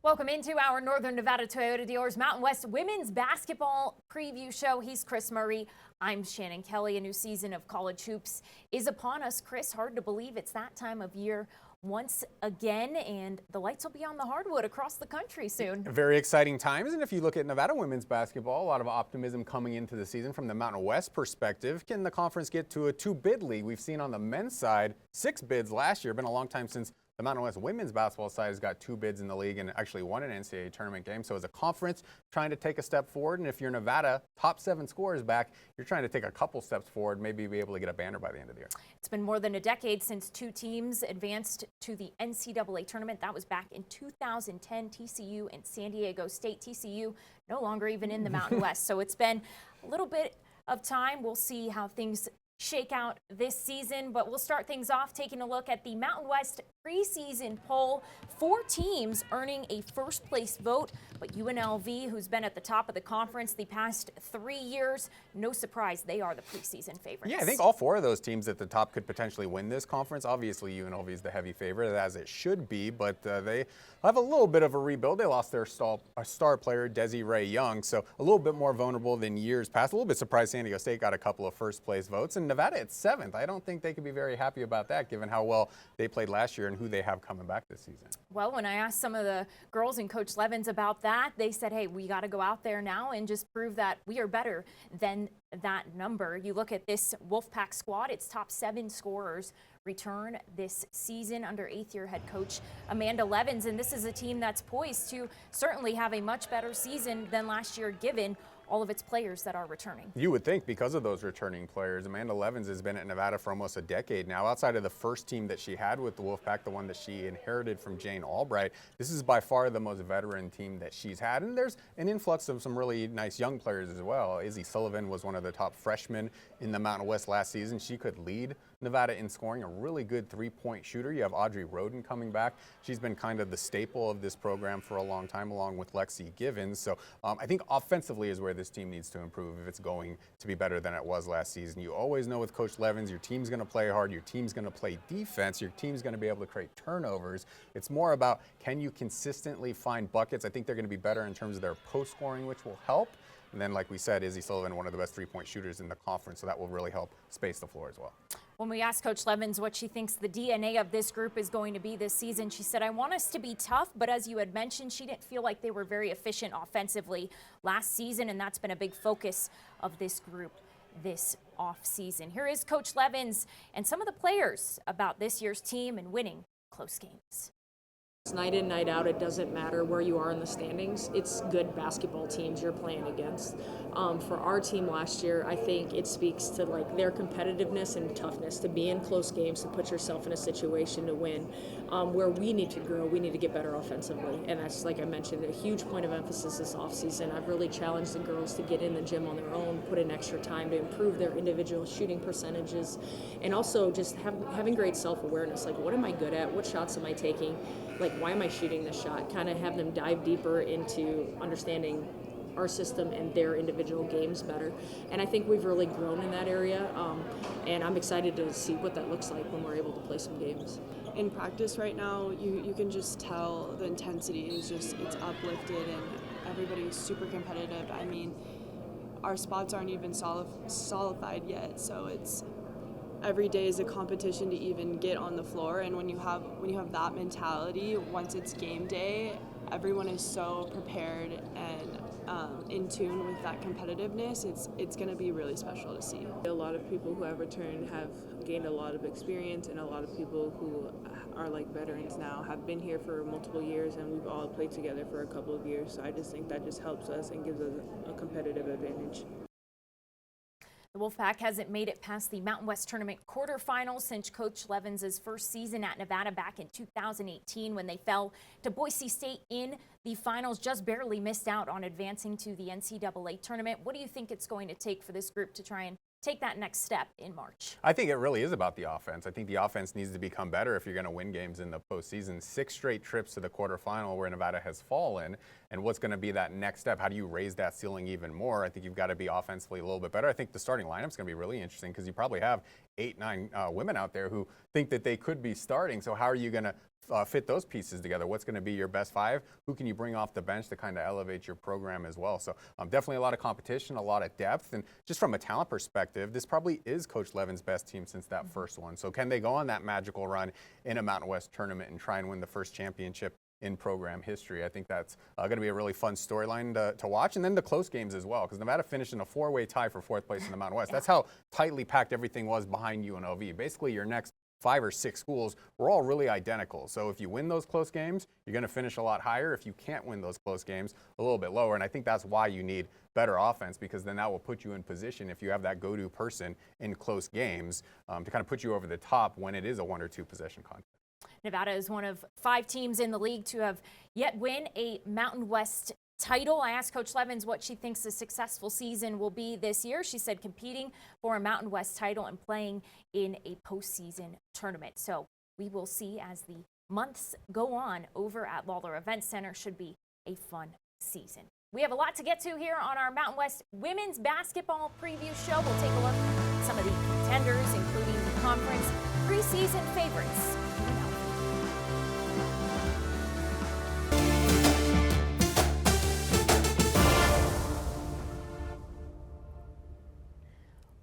Welcome into our Northern Nevada Toyota Dealers Mountain West Women's Basketball Preview Show. He's Chris Murray. I'm Shannon Kelly. A new season of college hoops is upon us. Chris, hard to believe it's that time of year once again, and the lights will be on the hardwood across the country soon. Very exciting times, and if you look at Nevada women's basketball, a lot of optimism coming into the season from the Mountain West perspective. Can the conference get to a two-bid league? We've seen on the men's side 6 bids last year. Been a long time since the Mountain West women's basketball side has got 2 bids in the league and actually won an NCAA tournament game. So as a conference, trying to take a step forward, and if you're Nevada, top 7 scorers back, you're trying to take a couple steps forward, maybe be able to get a banner by the end of the year. It's been more than a decade since 2 teams advanced to the NCAA tournament. That was back in 2010, TCU and San Diego State. TCU no longer even in the Mountain West. So it's been a little bit of time. We'll see how things shake out this season, but we'll start things off taking a look at the Mountain West preseason poll. 4 teams earning a first place vote, but UNLV, who's been at the top of the conference the past 3 years, no surprise, they are the preseason favorites. Yeah, I think all 4 of those teams at the top could potentially win this conference. Obviously, UNLV is the heavy favorite, as it should be, but they have a little bit of a rebuild. They lost their star player, Desiree Young, so a little bit more vulnerable than years past. A little bit surprised San Diego State got a couple of first place votes, and Nevada at 7th. I don't think they could be very happy about that, given how well they played last year and who they have coming back this season. Well, when I asked some of the girls and Coach Levens about that, they said, hey, we got to go out there now and just prove that we are better than that number. You look at this Wolfpack squad, its top 7 scorers return this season under 8th-year head coach Amanda Levens, and this is a team that's poised to certainly have a much better season than last year, given all of its players that are returning. You would think because of those returning players. Amanda Levens has been at Nevada for almost a decade now. Outside of the first team that she had with the Wolfpack, the one that she inherited from Jane Albright, this is by far the most veteran team that she's had. And there's an influx of some really nice young players as well. Izzy Sullivan was one of the top freshmen in the Mountain West last season. She could lead Nevada in scoring, a really good 3-point shooter. You have Audrey Roden coming back. She's been kind of the staple of this program for a long time, along with Lexi Givens. So I think offensively is where this team needs to improve if it's going to be better than it was last season. You always know with Coach Levens, your team's going to play hard, your team's going to play defense, your team's going to be able to create turnovers. It's more about, can you consistently find buckets? I think they're going to be better in terms of their post scoring, which will help. And then, like we said, Izzy Sullivan, one of the best 3-point shooters in the conference, so that will really help space the floor as well. When we asked Coach Levens what she thinks the DNA of this group is going to be this season, she said, I want us to be tough, but as you had mentioned, she didn't feel like they were very efficient offensively last season, and that's been a big focus of this group this offseason. Here is Coach Levens and some of the players about this year's team and winning close games. Night in, night out, it doesn't matter where you are in the standings. It's good basketball teams you're playing against. For our team last year, I think it speaks to like their competitiveness and toughness to be in close games, to put yourself in a situation to win. Where we need to grow, we need to get better offensively, and that's, like I mentioned, a huge point of emphasis this offseason. I've really challenged the girls to get in the gym on their own, put in extra time to improve their individual shooting percentages, and also just having great self-awareness. Like, what am I good at? What shots am I taking? Like, why am I shooting this shot? Kind of have them dive deeper into understanding our system and their individual games better. And I think we've really grown in that area. And I'm excited to see what that looks like when we're able to play some games. In practice right now, you can just tell the intensity is just, it's uplifted and everybody's super competitive. I mean, our spots aren't even solidified yet, so it's every day is a competition to even get on the floor. And when you have that mentality, once it's game day, everyone is so prepared and in tune with that competitiveness. It's going to be really special to see. A lot of people who have returned have gained a lot of experience, and a lot of people who are like veterans now have been here for multiple years, and we've all played together for a couple of years. So I just think that just helps us and gives us a competitive advantage. The Wolfpack hasn't made it past the Mountain West Tournament quarterfinals since Coach Levens' first season at Nevada back in 2018 when they fell to Boise State in the finals, just barely missed out on advancing to the NCAA tournament. What do you think it's going to take for this group to try and take that next step in March? I think it really is about the offense. I think the offense needs to become better if you're going to win games in the postseason. 6 straight trips to the quarterfinal where Nevada has fallen. And what's going to be that next step? How do you raise that ceiling even more? I think you've got to be offensively a little bit better. I think the starting lineup is going to be really interesting because you probably have 8, 9 women out there who think that they could be starting. So how are you going to fit those pieces together. What's going to be your best five? Who can you bring off the bench to kind of elevate your program as well? So definitely a lot of competition, a lot of depth, and just from a talent perspective, this probably is Coach Levin's best team since that first one. So can they go on that magical run in a Mountain West tournament and try and win the first championship in program history? I think that's going to be a really fun storyline to watch. And then the close games as well, because Nevada finished in a 4-way tie for 4th place in the Mountain West. That's how tightly packed everything was behind UNLV. Basically, your next 5 or 6 schools were all really identical. So if you win those close games, you're going to finish a lot higher. If you can't win those close games, a little bit lower. And I think that's why you need better offense, because then that will put you in position, if you have that go-to person in close games, to kind of put you over the top when it is a 1 or 2 possession contest. Nevada is one of 5 teams in the league to have yet win a Mountain West title. I asked Coach Levins what she thinks a successful season will be this year. She said competing for a Mountain West title and playing in a postseason tournament. So we will see as the months go on over at Lawler Event Center. Should be a fun season. We have a lot to get to here on our Mountain West women's basketball preview show. We'll take a look at some of the contenders, including the conference preseason favorites.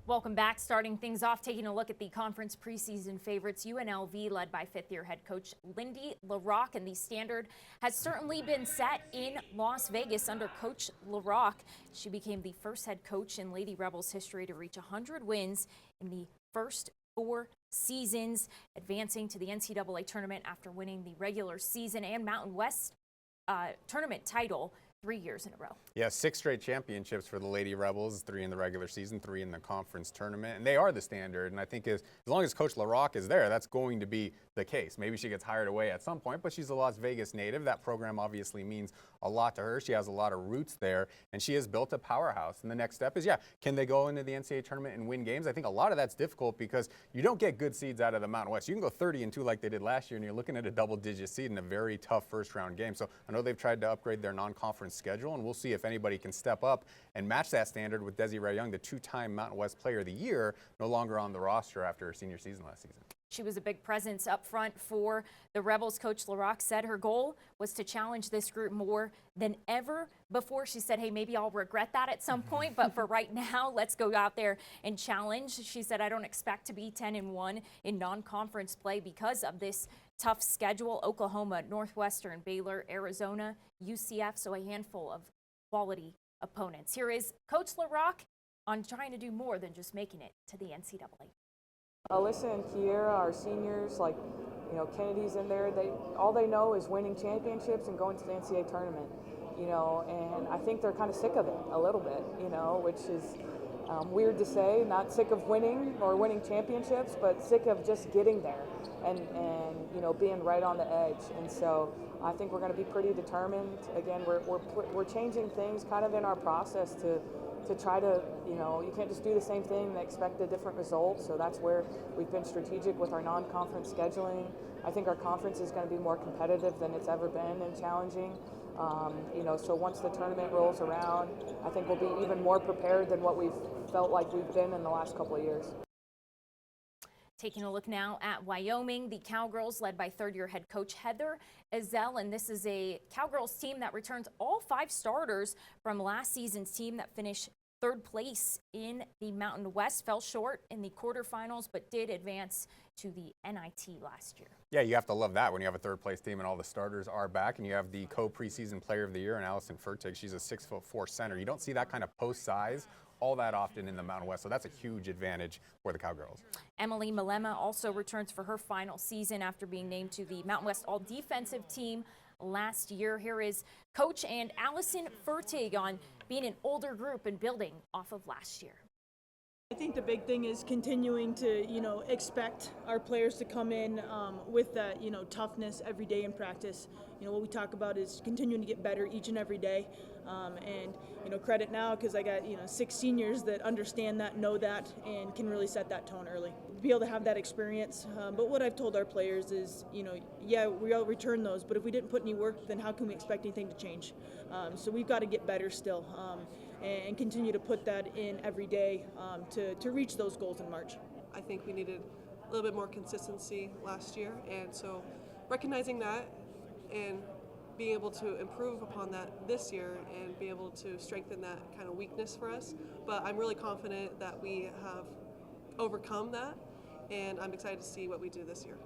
Welcome back. Starting things off, taking a look at the conference preseason favorites. UNLV, led by 5th-year head coach Lindy LaRocque, and the standard has certainly been set in Las Vegas under Coach LaRocque. She became the first head coach in Lady Rebels history to reach 100 wins in the first 4 seasons, advancing to the NCAA tournament after winning the regular season and Mountain West tournament title 3 years in a row. Yeah, 6 straight championships for the Lady Rebels, 3 in the regular season, 3 in the conference tournament, and they are the standard. And I think as long as Coach LaRocque is there, that's going to be the case. Maybe she gets hired away at some point, but she's a Las Vegas native. That program obviously means a lot to her. She has a lot of roots there, and she has built a powerhouse. And the next step is, can they go into the NCAA tournament and win games? I think a lot of that's difficult because you don't get good seeds out of the Mountain West. You can go 30-2 like they did last year, and you're looking at a double-digit seed in a very tough first-round game. So I know they've tried to upgrade their non-conference schedule, and we'll see if anybody can step up and match that standard with Desiree Young, the 2-time Mountain West Player of the Year, no longer on the roster after her senior season last season. She was a big presence up front for the Rebels. Coach LaRocque said her goal was to challenge this group more than ever before. She said, hey, maybe I'll regret that at some point, but for right now, let's go out there and challenge. She said, I don't expect to be 10-1 in non-conference play because of this tough schedule. Oklahoma, Northwestern, Baylor, Arizona, UCF, so a handful of quality opponents. Here is Coach LaRocque on trying to do more than just making it to the NCAA. Alyssa and Kiera are seniors, Kennedy's in there. All they know is winning championships and going to the NCAA tournament, and I think they're kind of sick of it a little bit, which is weird to say, not sick of winning or winning championships, but sick of just getting there and being right on the edge. And so I think we're going to be pretty determined. Again, we're changing things kind of in our process to try to, you can't just do the same thing and expect a different result. So that's where we've been strategic with our non-conference scheduling. I think our conference is going to be more competitive than it's ever been and challenging. So once the tournament rolls around, I think we'll be even more prepared than what we've felt like we've been in the last couple of years. Taking a look now at Wyoming, the Cowgirls led by 3rd-year head coach Heather Ezell, and this is a Cowgirls team that returns all 5 starters from last season's team that finished 3rd place in the Mountain West, fell short in the quarterfinals, but did advance to the NIT last year. Yeah, you have to love that when you have a 3rd-place team and all the starters are back, and you have the co-preseason player of the year in Allison Fertig. She's a 6'4" center. You don't see that kind of post size all that often in the Mountain West, so that's a huge advantage for the Cowgirls. Emily Malema also returns for her final season after being named to the Mountain West All-Defensive Team last year. Here is Coach and Allison Fertig on being an older group and building off of last year. I think the big thing is continuing to, expect our players to come in with that, toughness every day in practice. What we talk about is continuing to get better each and every day. And credit now because I got, 6 seniors that understand that, know that, and can really set that tone early. Be able to have that experience. But what I've told our players is, we'll return those, but if we didn't put any work, then how can we expect anything to change? So we've got to get better still. And continue to put that in every day to reach those goals in March. I think we needed a little bit more consistency last year, and so recognizing that and being able to improve upon that this year and be able to strengthen that kind of weakness for us. But I'm really confident that we have overcome that, and I'm excited to see what we do this year.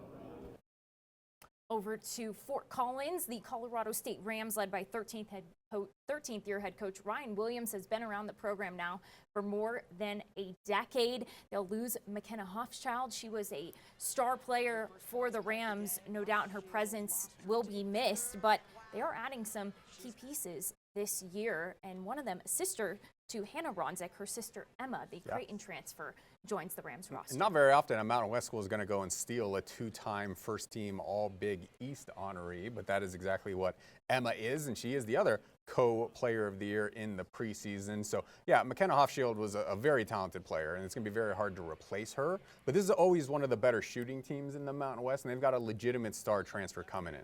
Over to Fort Collins, the Colorado State Rams, led by 13th year head coach Ryan Williams, has been around the program now for more than a decade. They'll lose McKenna Hofschild. She was a star player for the Rams. No doubt her presence will be missed, but they are adding some key pieces this year, and one of them, a sister to Hannah Ronzik, her sister Emma, the Creighton transfer, joins the Rams roster. Not very often a Mountain West school is going to go and steal a two-time first-team All-Big East honoree, but that is exactly what Emma is, and she is the other co-player of the year in the preseason. So, yeah, McKenna Hofschild was a very talented player, and it's going to be very hard to replace her. But this is always one of the better shooting teams in the Mountain West, and they've got a legitimate star transfer coming in.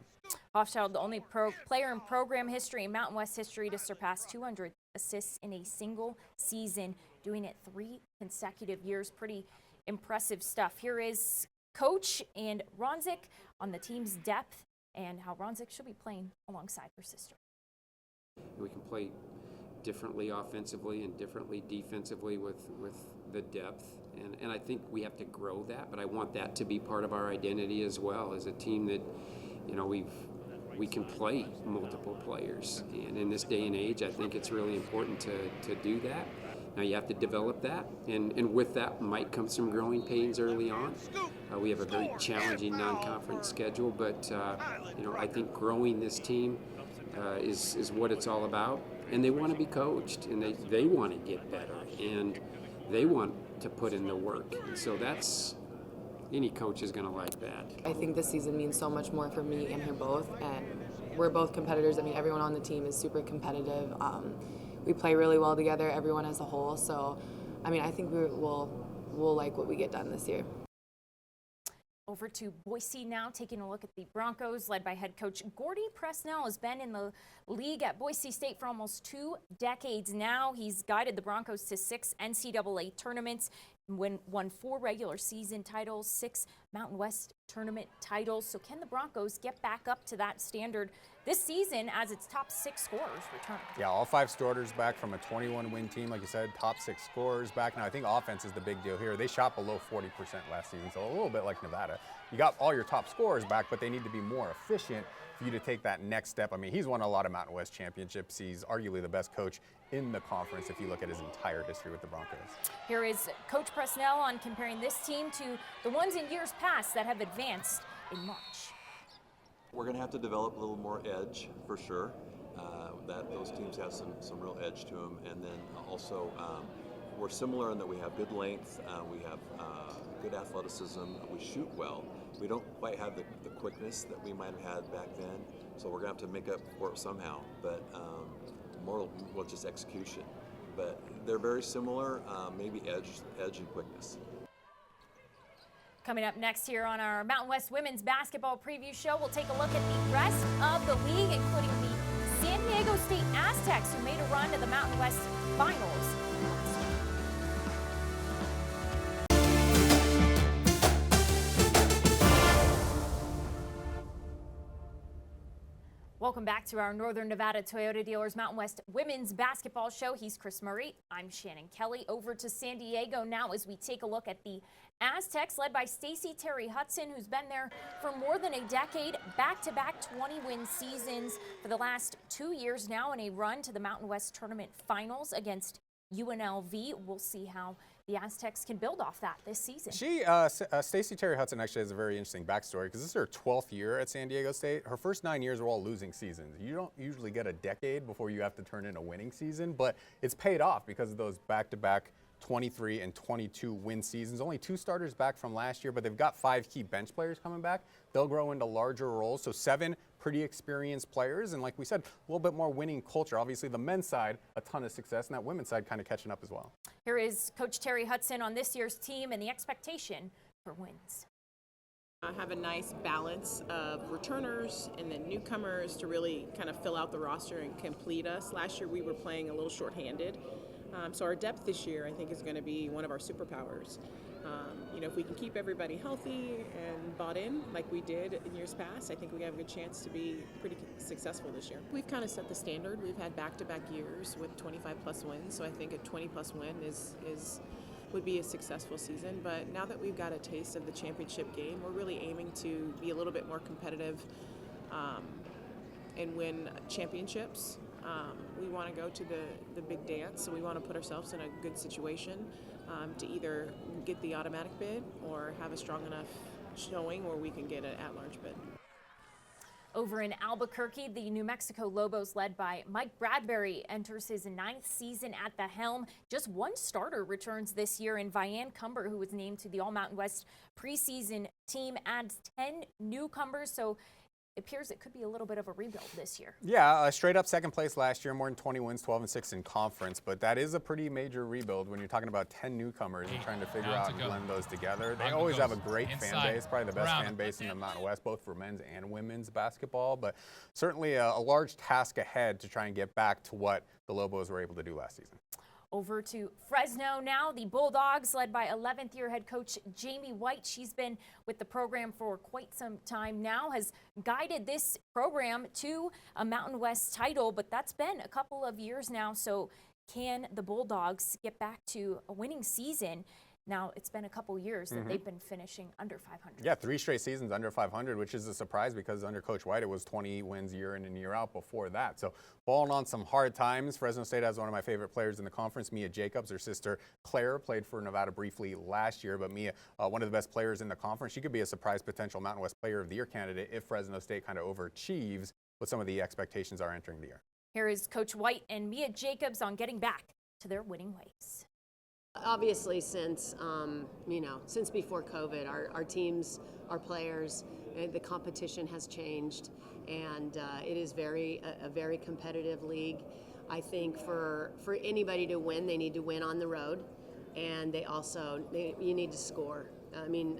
Hofschild, the only player in program history and Mountain West history to surpass 200 assists in a single season, doing it 3 consecutive years. Pretty impressive stuff. Here is Coach and Ronzik on the team's depth and how Ronzik should be playing alongside her sister. We can play differently offensively and differently defensively with the depth, and I think we have to grow that, but I want that to be part of our identity as well, as a team that, you know, we can play multiple players, and in this day and age I think it's really important to do that. Now you have to develop that, and with that might come some growing pains early on. We have a very challenging non-conference schedule, but you know, I think growing this team is what it's all about, and they want to be coached, and they want to get better, and they want to put in the work, and so that's, any coach is going to like that. I think this season means so much more for me and her both, and we're both competitors. I mean, everyone on the team is super competitive. We play really well together, everyone as a whole, so I mean, I think we'll like what we get done this year. Over to Boise now, taking a look at the Broncos, led by head coach Gordy Presnell. Has been in the league at Boise State for almost 2 decades now. He's guided the Broncos to 6 NCAA tournaments, won 4 regular season titles, 6 Mountain West tournament titles. So can the Broncos get back up to that standard this season as its top 6 scorers return? Yeah, all 5 starters back from a 21-win team, like you said, top 6 scorers back. Now, I think offense is the big deal here. They shot below 40% last season, so a little bit like Nevada. You got all your top scorers back, but they need to be more efficient for you to take that next step. I mean, he's won a lot of Mountain West championships. He's arguably the best coach in the conference if you look at his entire history with the Broncos. Here is Coach Presnell on comparing this team to the ones in years past that have advanced in March. We're going to have to develop a little more edge for sure. That those teams have some real edge to them, and then also we're similar in that we have good length, we have good athleticism, we shoot well. We don't quite have the quickness that we might have had back then, so we're going to have to make up for it somehow. But more well, just execution. But they're very similar, maybe edge and quickness. Coming up next here on our Mountain West Women's Basketball Preview Show, we'll take a look at the rest of the league, including the San Diego State Aztecs, who made a run to the Mountain West Finals. Welcome back to our Northern Nevada Toyota Dealers Mountain West Women's Basketball Show. He's Chris Murray. I'm Shannon Kelly. Over to San Diego now as we take a look at the Aztecs, led by Stacey Terry Hudson, who's been there for more than a decade, back-to-back 20-win seasons for the last 2 years now, in a run to the Mountain West Tournament Finals against UNLV. We'll see how the Aztecs can build off that this season. Stacey Terry Hudson actually has a very interesting backstory, because this is her 12th year at San Diego State. Her first 9 years were all losing seasons. You don't usually get a decade before you have to turn in a winning season, but it's paid off because of those back-to-back 23 and 22 win seasons. Only 2 starters back from last year, but they've got 5 key bench players coming back. They'll grow into larger roles, so 7 pretty experienced players, and like we said, a little bit more winning culture. Obviously, the men's side, a ton of success, and that women's side kind of catching up as well. Here is Coach Terry Hudson on this year's team and the expectation for wins. I have a nice balance of returners and then newcomers to really kind of fill out the roster and complete us. Last year we were playing a little shorthanded, so our depth this year I think is going to be one of our superpowers. If we can keep everybody healthy and bought in like we did in years past, I think we have a good chance to be pretty successful this year. We've kind of set the standard. We've had back-to-back years with 25-plus wins, so I think a 20-plus win would be a successful season. But now that we've got a taste of the championship game, we're really aiming to be a little bit more competitive and win championships. We want to go to the big dance, so we want to put ourselves in a good situation to either get the automatic bid or have a strong enough showing where we can get an at-large bid. Over in Albuquerque, the New Mexico Lobos, led by Mike Bradbury, enters his 9th season at the helm. Just one starter returns this year in Vian Cumber, who was named to the All-Mountain West preseason team, adds 10 newcomers, so it appears it could be a little bit of a rebuild this year. Yeah, straight up second place last year, more than 20 wins, 12-6 in conference, but that is a pretty major rebuild when you're talking about 10 newcomers and trying to figure out and blend those together. They always have a great fan base, probably the best fan base in the Mountain West, both for men's and women's basketball, but certainly a large task ahead to try and get back to what the Lobos were able to do last season. Over to Fresno now. The Bulldogs, led by 11th year head coach Jamie White. She's been with the program for quite some time now, has guided this program to a Mountain West title, but that's been a couple of years now. So can the Bulldogs get back to a winning season? Now, it's been a couple years that they've been finishing under 500. Yeah, 3 straight seasons under 500, which is a surprise because under Coach White, it was 20 wins year in and year out before that. So falling on some hard times. Fresno State has one of my favorite players in the conference, Mia Jacobs. Her sister, Claire, played for Nevada briefly last year, but Mia, one of the best players in the conference. She could be a surprise potential Mountain West Player of the Year candidate if Fresno State kind of overachieves what some of the expectations are entering the year. Here is Coach White and Mia Jacobs on getting back to their winning ways. Obviously, since since before COVID, our teams, our players, the competition has changed, and it is a very competitive league. I think for anybody to win, they need to win on the road, and you need to score. I mean,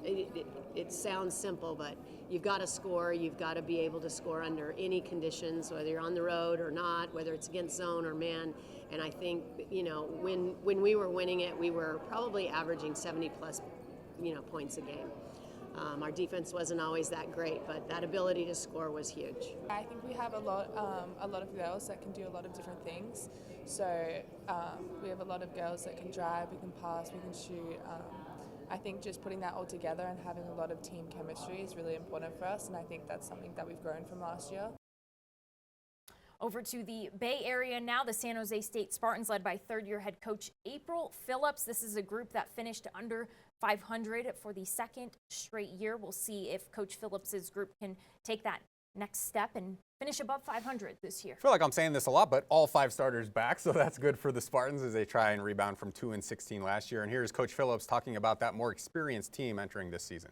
it sounds simple, but you've got to score. You've got to be able to score under any conditions, whether you're on the road or not, whether it's against zone or man. And I think, when we were winning it, we were probably averaging 70-plus, points a game. Our defense wasn't always that great, but that ability to score was huge. I think we have a lot of girls that can do a lot of different things. So we have a lot of girls that can drive, we can pass, we can shoot. I think just putting that all together and having a lot of team chemistry is really important for us, and I think that's something that we've grown from last year. Over to the Bay Area now, the San Jose State Spartans, led by third-year head coach April Phillips. This is a group that finished under 500 for the second straight year. We'll see if Coach Phillips's group can take that next step and finish above 500 this year. I feel like I'm saying this a lot, but all 5 starters back, so that's good for the Spartans as they try and rebound from 2-16 last year. And here's Coach Phillips talking about that more experienced team entering this season.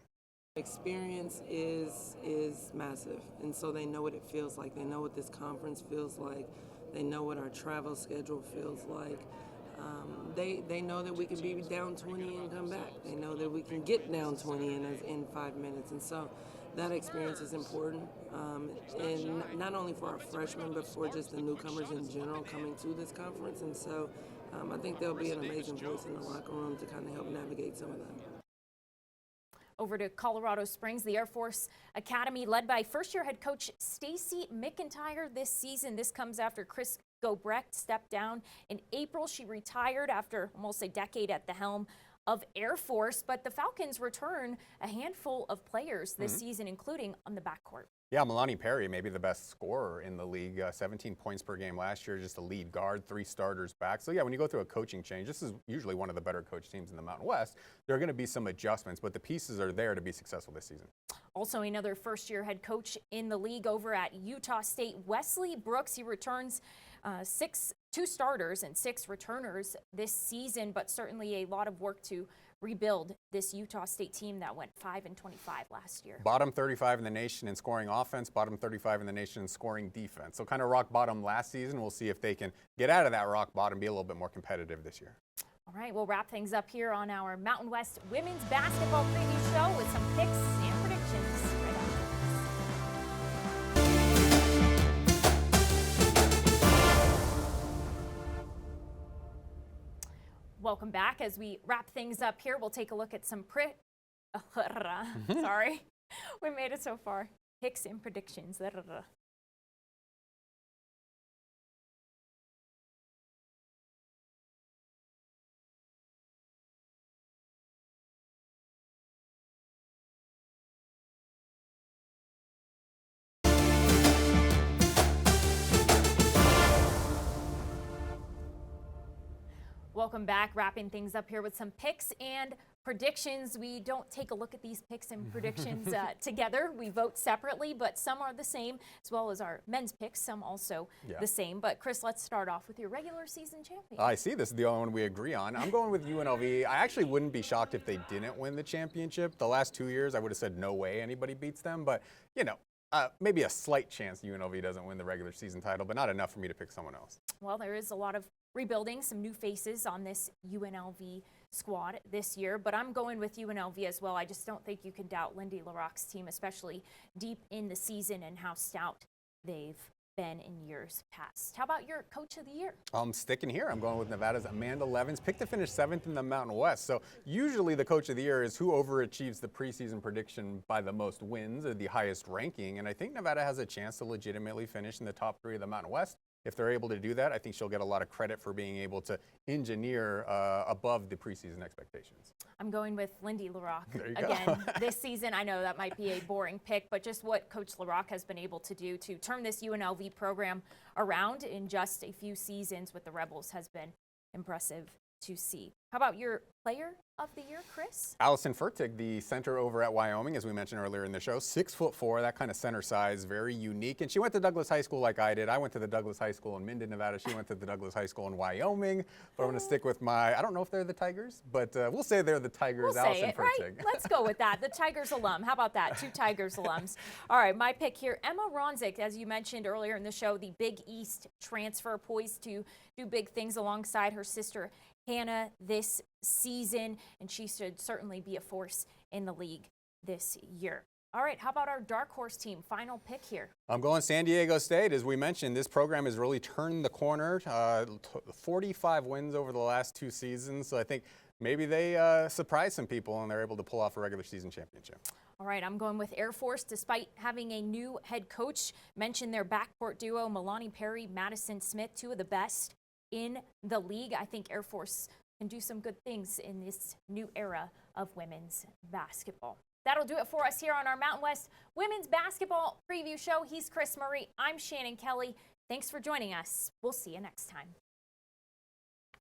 Experience is massive, and so they know what it feels like. They know what this conference feels like. They know what our travel schedule feels like. They know that we can be down 20 and come back. They know that we can get down 20 in 5 minutes, and so that experience is important, and not only for our freshmen, but for just the newcomers in general coming to this conference. And so I think there'll be an amazing voice in the locker room to kind of help navigate some of that. Over to Colorado Springs, the Air Force Academy, led by first-year head coach Stacy McIntyre this season. This comes after Chris Gobrecht stepped down in April. She retired after almost a decade at the helm of Air Force, but the Falcons return a handful of players this season, including on the backcourt. Yeah, Milani Perry, maybe the best scorer in the league, 17 points per game last year, just a lead guard, 3 starters back. So yeah, when you go through a coaching change, this is usually one of the better coach teams in the Mountain West. There are going to be some adjustments, but the pieces are there to be successful this season. Also another first-year head coach in the league over at Utah State, Wesley Brooks. He returns 2 starters and 6 returners this season, but certainly a lot of work to rebuild this Utah State team that went 5-25 last year. Bottom 35 in the nation in scoring offense, bottom 35 in the nation in scoring defense. So kind of rock bottom last season. We'll see if they can get out of that rock bottom, be a little bit more competitive this year. All right, we'll wrap things up here on our Mountain West Women's Basketball Preview Show with some picks and predictions right after this. Welcome back. As we wrap things up here, we'll take a look at some sorry, we made it so far. Picks and predictions. Welcome back. Wrapping things up here with some picks and predictions. We don't take a look at these picks and predictions together. We vote separately, but some are the same, as well as our men's picks, some also the same. But Chris, let's start off with your regular season champion. I see. This is the only one we agree on. I'm going with UNLV. I actually wouldn't be shocked if they didn't win the championship. The last 2 years, I would have said no way anybody beats them. But, you know, maybe a slight chance UNLV doesn't win the regular season title, but not enough for me to pick someone else. Well, there is a lot of rebuilding, some new faces on this UNLV squad this year, but I'm going with UNLV as well. I just don't think you can doubt Lindy LaRocque's team, especially deep in the season and how stout they've been in years past. How about your coach of the year? I'm sticking here. I'm going with Nevada's Amanda Levens, picked to finish 7th in the Mountain West. So usually the coach of the year is who overachieves the preseason prediction by the most wins or the highest ranking. And I think Nevada has a chance to legitimately finish in the top 3 of the Mountain West. If they're able to do that, I think she'll get a lot of credit for being able to engineer above the preseason expectations. I'm going with Lindy LaRocque There again this season. I know that might be a boring pick, but just what Coach LaRocque has been able to do to turn this UNLV program around in just a few seasons with the Rebels has been impressive to see. How about your player of the year, Chris? Allison Fertig, the center over at Wyoming, as we mentioned earlier in the show, 6'4", that kind of center size, very unique. And she went to Douglas High School like I did. I went to the Douglas High School in Minden, Nevada. She went to the Douglas High School in Wyoming. But I'm going to stick with I don't know if they're the Tigers, but we'll say they're the Tigers. We'll Allison say it, Fertig. right? Let's go with that. The Tigers alum. How about that? 2 Tigers alums. All right, my pick here, Emma Ronzik, as you mentioned earlier in the show, the Big East transfer, poised to do big things alongside her sister Hannah this season, and she should certainly be a force in the league this year. All right, how about our dark horse team? Final pick here. I'm going San Diego State. As we mentioned, this program has really turned the corner. 45 wins over the last 2 seasons, so I think maybe they surprise some people and they're able to pull off a regular season championship. All right, I'm going with Air Force. Despite having a new head coach, mentioned their backcourt duo, Milani Perry, Madison Smith, 2 of the best in the league. I think Air Force can do some good things in this new era of women's basketball. That'll do it for us here on our Mountain West Women's Basketball Preview Show. He's Chris Murray. I'm Shannon Kelly. Thanks for joining us. We'll see you next time.